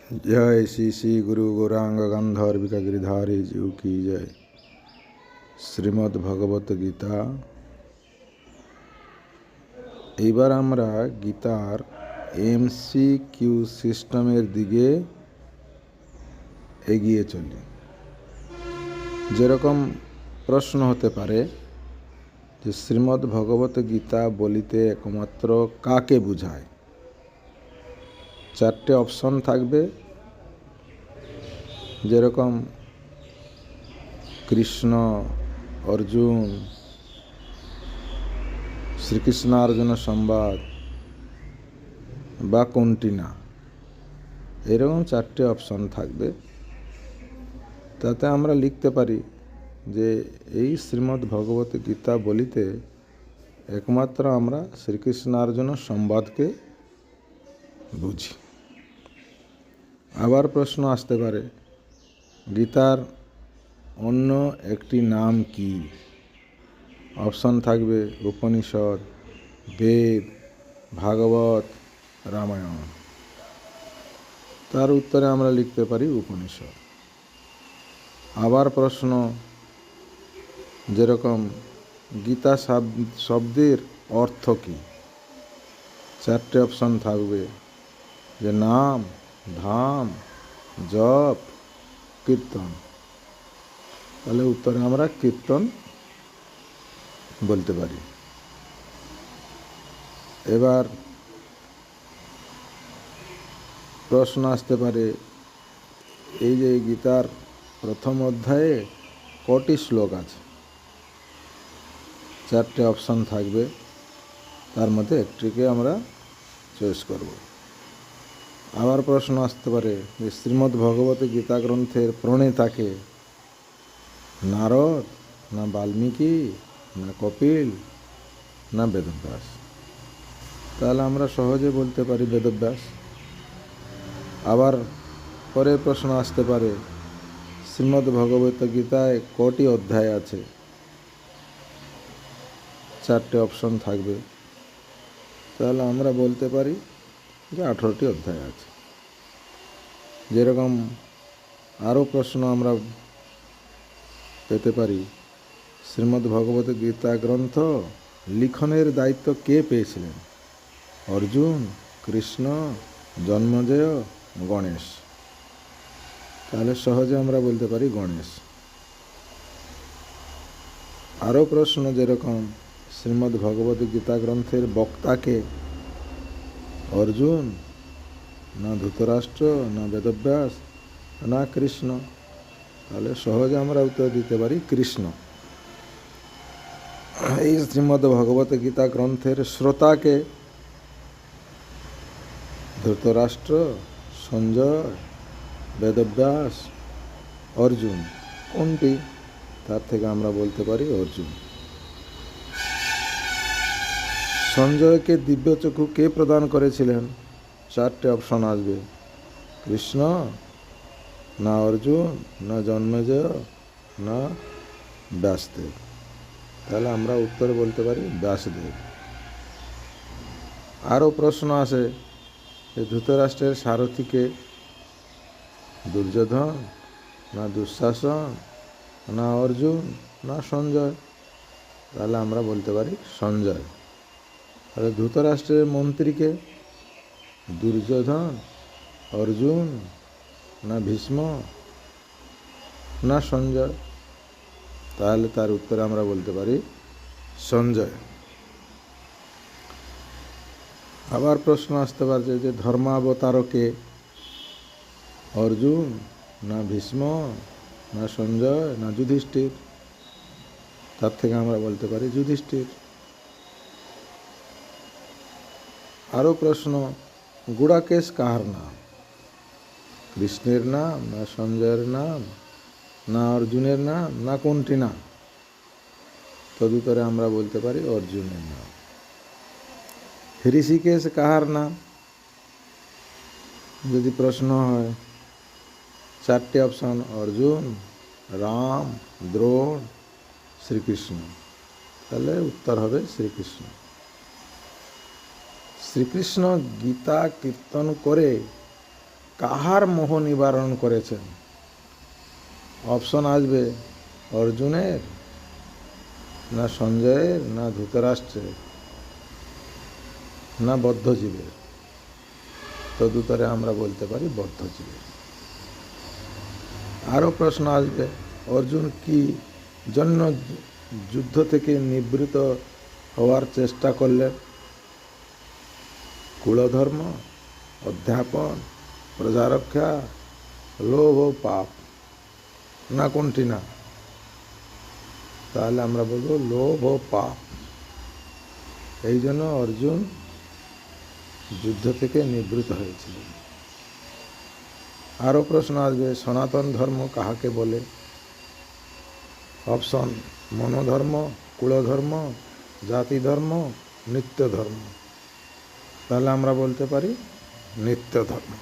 जय श्री श्री गुरु गौरांग गंधर्विका गिरिधारी जीव की जय। শ্রীমদ্ ভগবত গীতা। এবার আমরা গীতার এমসিকিউ সিস্টেমের দিকে এগিয়ে চলি। যেরকম প্রশ্ন হতে পারে যে শ্রীমদ্ ভগবত গীতা বলিতে একমাত্র কাকে বোঝায়। চারটে অপশন থাকবে, যেরকম কৃষ্ণ, অর্জুন, শ্রীকৃষ্ণ অর্জুন সংবাদ বা কোনটি না, এরকম চারটে অপশন থাকবে। তাতে আমরা লিখতে পারি যে এই শ্রীমদ্ ভগবত গীতা বলিতে একমাত্র আমরা শ্রীকৃষ্ণ অর্জুন সংবাদকে বুঝি। আবার প্রশ্ন আসতে পারে গীতার অন্য একটি নাম কি। অপশন থাকবে উপনিষদ, বেদ, ভাগবত, রামায়ণ। তার উত্তরে আমরা লিখতে পারি উপনিষদ। আবার প্রশ্ন যেরকম গীতা শব্দের অর্থ কি। চারটে অপশন থাকবে যে নাম, ধাম, জপ, কীর্তন। তাহলে উত্তরে আমরা কীর্তন বলতে পারি। এবার প্রশ্ন আসতে পারে এই যে গীতার প্রথম অধ্যায়ে কটি শ্লোক আছে। চারটে অপশন থাকবে, তার মধ্যে একটিকে আমরা চয়েস করব। আবার প্রশ্ন আসতে পারে যে শ্রীমদ্ ভগবত গীতা গ্রন্থের প্রণেতাকে নারদ, না বাল্মীকি, না কপিল, না বেদব্যাস। তাহলে আমরা সহজে বলতে পারি বেদব্যাস। আবার পরের প্রশ্ন আসতে পারে শ্রীমদ্ ভগবত গীতায় কটি অধ্যায় আছে। চারটে অপশন থাকবে, তাহলে আমরা বলতে পারি যে 18টি অধ্যায় আছে। যেরকম আরও প্রশ্ন আমরা পেতে পারি শ্রীমদ্ ভগবত গীতা গ্রন্থ লিখনের দায়িত্ব কে পেয়েছিলেন। অর্জুন, কৃষ্ণ, জন্মজয়, গণেশ। তাহলে সহজে আমরা বলতে পারি গণেশ। আরও প্রশ্ন যেরকম শ্রীমদ্ ভগবত গীতা গ্রন্থের বক্তাকে অর্জুন, না ধৃতরাষ্ট্র, না বেদব্যাস, না কৃষ্ণ। তাহলে সহজে আমরা উত্তর দিতে পারি কৃষ্ণ। এই শ্রীমদ্ ভগবত গীতা গ্রন্থের শ্রোতাকে ধৃতরাষ্ট্র, সঞ্জয়, বেদব্যাস, অর্জুন। কোনটি? তার থেকে আমরা বলতে পারি অর্জুন। সঞ্জয়কে দিব্য চক্ষু কে প্রদান করেছিলেন। চারটে অপশন আসবে, কৃষ্ণ, না অর্জুন, না জন্মেজয়, না ব্যাসদেব। তাহলে আমরা উত্তর বলতে পারি ব্যাসদেব। আরও প্রশ্ন আসে যে ধৃতরাষ্ট্রের সারথীকে দুর্যোধন, না দুঃশাসন, না অর্জুন, না সঞ্জয়। তাহলে আমরা বলতে পারি সঞ্জয়। তাহলে ধৃতরাষ্ট্রের মন্ত্রীকে দুর্যোধন, অর্জুন, না ভীষ্ম, না সঞ্জয়। তাহলে তার উত্তরে আমরা বলতে পারি সঞ্জয়। আবার প্রশ্ন আসতে পারছে যে ধর্মাবতারকে অর্জুন, না ভীষ্ম, না সঞ্জয়, না যুধিষ্ঠির। তার থেকে আমরা বলতে পারি যুধিষ্ঠির। আরও প্রশ্ন গুড়াকেশ কাহার নাম। কৃষ্ণের নাম, না সঞ্জয়ের নাম, না অর্জুনের নাম, না কোনটি না। তদুত্তরে আমরা বলতে পারি অর্জুনের নাম। ঋষিকেশ কাহার নাম যদি প্রশ্ন হয়, চারটি অপশন অর্জুন, রাম, দ্রোণ, শ্রীকৃষ্ণ। তাহলে উত্তর হবে শ্রীকৃষ্ণ। শ্রীকৃষ্ণ গীতা কীর্তন করে কাহার মোহ নিবারণ করেছেন? অপশন আসবে অর্জুনের, না সঞ্জয়ের, না ধৃতরাষ্ট্রের, না বদ্ধজীবের। তদুত্তরে আমরা বলতে পারি বদ্ধজীবের। আরও প্রশ্ন আসবে, অর্জুন কি জন্য যুদ্ধ থেকে নিবৃত হওয়ার চেষ্টা করলেন? কুলধর্ম, অধ্যাপন, প্রজারক্ষা, লোভ ও পাপ, না কোনটি না? তাহলে আমরা বলবো লোভ ও পাপ। এই জন্য অর্জুন যুদ্ধ থেকে নিবৃত হয়েছিলেন। আরও প্রশ্ন আসবে, সনাতন ধর্ম কাহাকে বলে? অপশন মনোধর্ম, কুলধর্ম, জাতি ধর্ম, নিত্য ধর্ম। তাহলে আমরা বলতে পারি নিত্য ধর্ম।